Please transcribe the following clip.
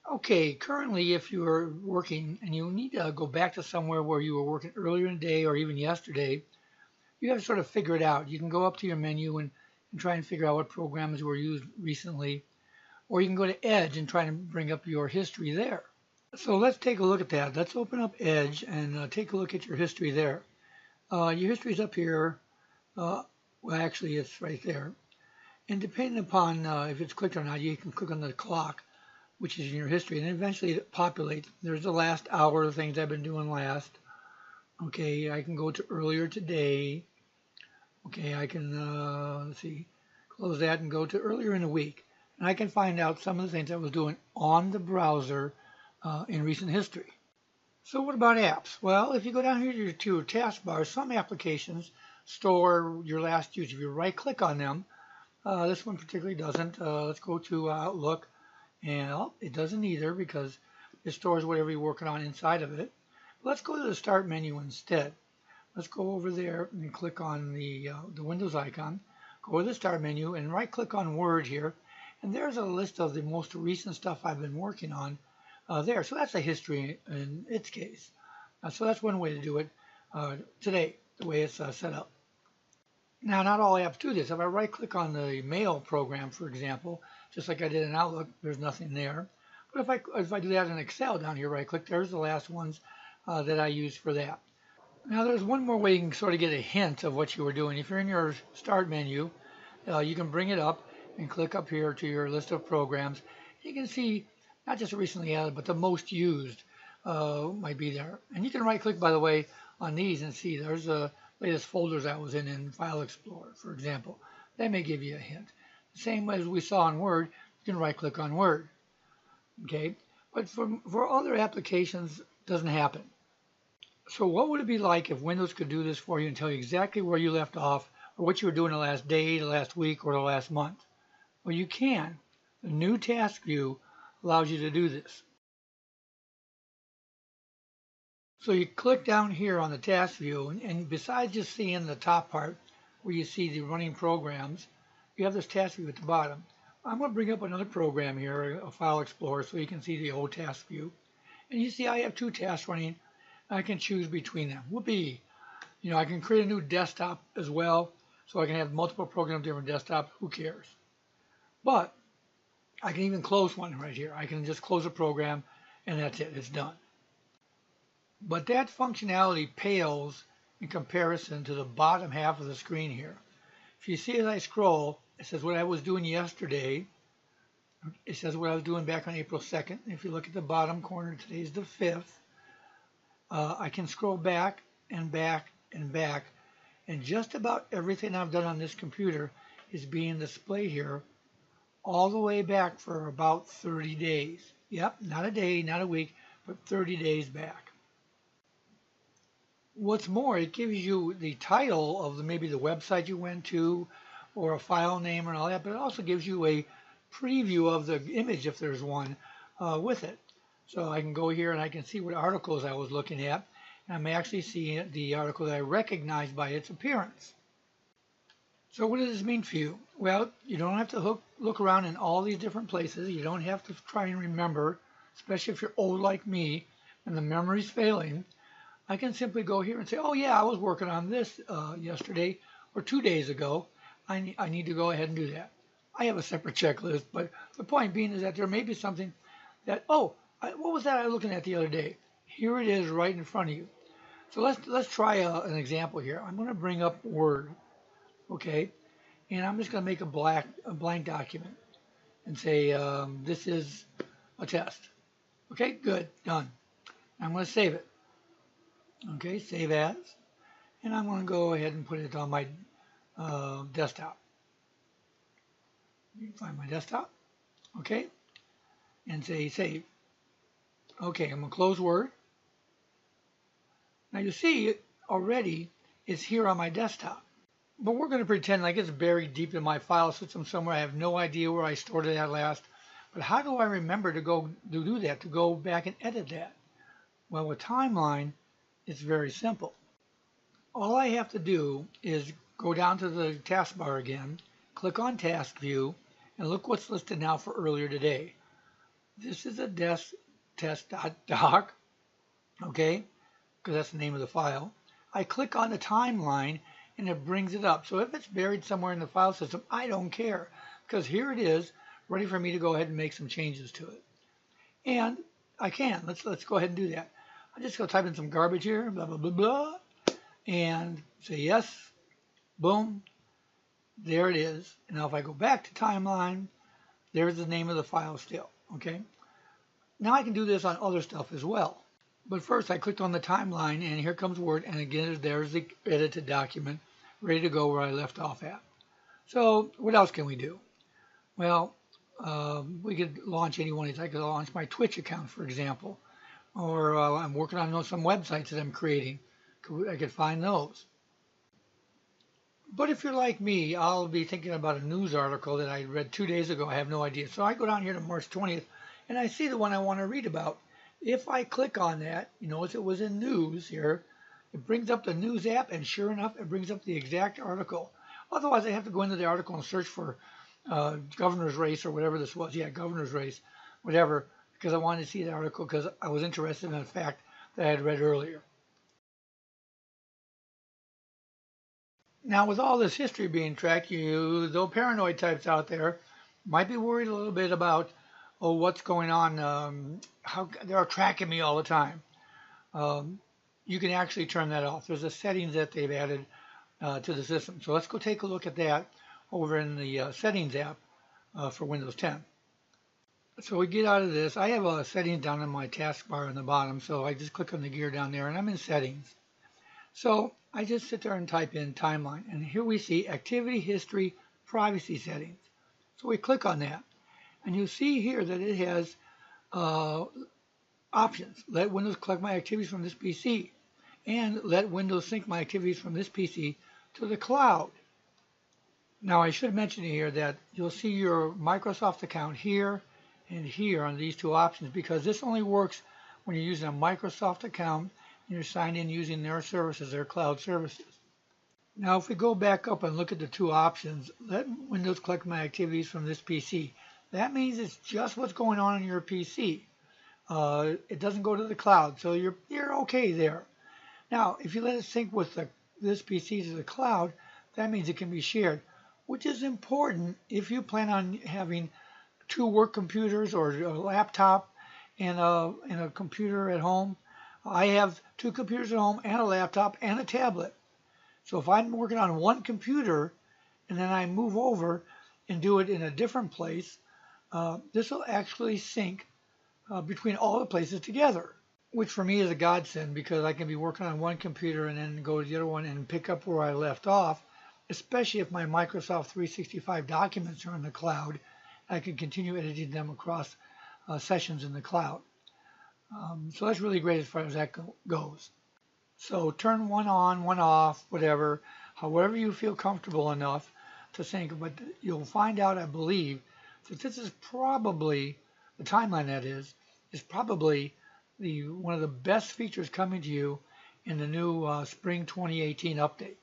Okay, currently if you're working and you need to go back to somewhere where you were working earlier in the day or even yesterday, you have to sort of figure it out. You can go up to your menu and try and figure out what programs were used recently, or you can go to Edge and try and bring up your history there. So let's take a look at that. Let's open up Edge and take a look at your history there. Your history is up here. Uh, well, actually, it's right there. And depending upon if it's clicked or not, you can click on the clock, which is in your history, and eventually it populates. There's the last hour of things I've been doing last. Okay, I can go to earlier today. Okay, I can, let's see, close that and go to earlier in the week. And I can find out some of the things I was doing on the browser in recent history. So what about apps? Well, if you go down here to your taskbar, some applications store your last use. If you right click on them, this one particularly doesn't. Let's go to Outlook, and it doesn't either because it stores whatever you're working on inside of it. Let's go to the Start menu instead. Let's go over there and click on the Windows icon. Go to the Start menu and right click on Word here, and there's a list of the most recent stuff I've been working on there. So that's a history in its case. So that's one way to do it today, the way it's set up. Now, not all apps do this. If I right click on the Mail program, for example, just like I did in Outlook, there's nothing there. But if I do that in Excel down here, right click, there's the last ones that I used for that. Now, there's one more way you can sort of get a hint of what you were doing. If you're in your Start menu, you can bring it up and click up here to your list of programs. You can see not just recently added, but the most used might be there. And you can right click, by the way, on these and see there's the latest folders I was in File Explorer, for example. That may give you a hint. Same as we saw in Word, you can right click on Word. Okay, but for other applications, it doesn't happen. So what would it be like if Windows could do this for you and tell you exactly where you left off or what you were doing the last day, the last week, or the last month? Well, you can. The new task view allows you to do this. So you click down here on the task view, and besides just seeing the top part where you see the running programs, you have this task view at the bottom. I'm going to bring up another program here, a File Explorer, so you can see the old task view. And you see I have two tasks running. I can choose between them. Whoopee! You know, I can create a new desktop as well, so I can have multiple programs, different desktops. Who cares? But I can even close one right here. I can just close a program, and that's it. It's done. But that functionality pales in comparison to the bottom half of the screen here. If you see as I scroll, it says what I was doing yesterday. It says what I was doing back on April 2nd. If you look at the bottom corner, today's the 5th. I can scroll back and back and back, and just about everything I've done on this computer is being displayed here all the way back for about 30 days. Yep, not a day, not a week, but 30 days back. What's more, it gives you the title of maybe the website you went to or a file name and all that, but it also gives you a preview of the image if there's one with it. So I can go here and I can see what articles I was looking at, and I'm actually seeing the article that I recognize by its appearance. So what does this mean for you? Well, you don't have to look around in all these different places. You don't have to try and remember, especially if you're old like me and the memory's failing. I can simply go here and say, oh yeah, I was working on this yesterday or 2 days ago. I need to go ahead and do that. I have a separate checklist, but the point being is that there may be something that, what was that I was looking at the other day? Here it is right in front of you. So let's try an example here. I'm going to bring up Word, okay? And I'm just going to make a blank document and say this is a test. Okay, good, done. I'm going to save it. Okay, save as. And I'm going to go ahead and put it on my desktop. Find my desktop. Okay, and say save. Okay, I'm going to close Word. Now you see already it's here on my desktop. But we're going to pretend like it's buried deep in my file system somewhere. I have no idea where I stored it at last. But how do I remember to do that, to go back and edit that? Well, with Timeline, it's very simple. All I have to do is go down to the taskbar again, click on Task View, and look what's listed now for earlier today. This is a test.doc, okay, because that's the name of the file. I click on the timeline and it brings it up. So if it's buried somewhere in the file system, I don't care, because here it is, ready for me to go ahead and make some changes to it. And I can. Let's go ahead and do that. I just go type in some garbage here, blah, blah, blah, blah, and say yes. Boom. There it is. And now if I go back to timeline, there's the name of the file still. Okay. Now I can do this on other stuff as well. But first I clicked on the timeline and here comes Word, and again there's the edited document ready to go where I left off at. So what else can we do? Well, we could launch any one of these. I could launch my Twitch account, for example, or I'm working on some websites that I'm creating. I could find those. But if you're like me, I'll be thinking about a news article that I read 2 days ago. I have no idea. So I go down here to March 20th, and I see the one I want to read about. If I click on that, you notice it was in news here. It brings up the news app, and sure enough, it brings up the exact article. Otherwise, I have to go into the article and search for governor's race or whatever this was. Yeah, governor's race, whatever, because I wanted to see the article because I was interested in a fact that I had read earlier. Now, with all this history being tracked, you, though paranoid types out there, might be worried a little bit about, oh, what's going on, how they're tracking me all the time. You can actually turn that off. There's a settings that they've added to the system. So let's go take a look at that over in the settings app for Windows 10. So we get out of this. I have a settings down in my taskbar on the bottom, so I just click on the gear down there, and I'm in settings. So I just sit there and type in timeline, and here we see activity history privacy settings. So we click on that, and you see here that it has options. Let Windows collect my activities from this PC, and let Windows sync my activities from this PC to the cloud. Now I should mention here that you'll see your Microsoft account here and here on these two options, because this only works when you're using a Microsoft account and you're signed in using their services, their cloud services. Now if we go back up and look at the two options, let Windows collect my activities from this PC. That means it's just what's going on in your PC. It doesn't go to the cloud, so you're okay there. Now if you let it sync with this PC to the cloud, that means it can be shared, which is important if you plan on having two work computers or a laptop and a computer at home. I have two computers at home and a laptop and a tablet. So if I'm working on one computer and then I move over and do it in a different place, this will actually sync between all the places together, which for me is a godsend, because I can be working on one computer and then go to the other one and pick up where I left off, especially if my Microsoft 365 documents are in the cloud. I can continue editing them across sessions in the cloud. So that's really great as far as that goes. So turn one on, one off, whatever, however you feel comfortable enough to sync. But you'll find out, I believe, that this is probably, the timeline that is probably one of the best features coming to you in the new spring 2018 update.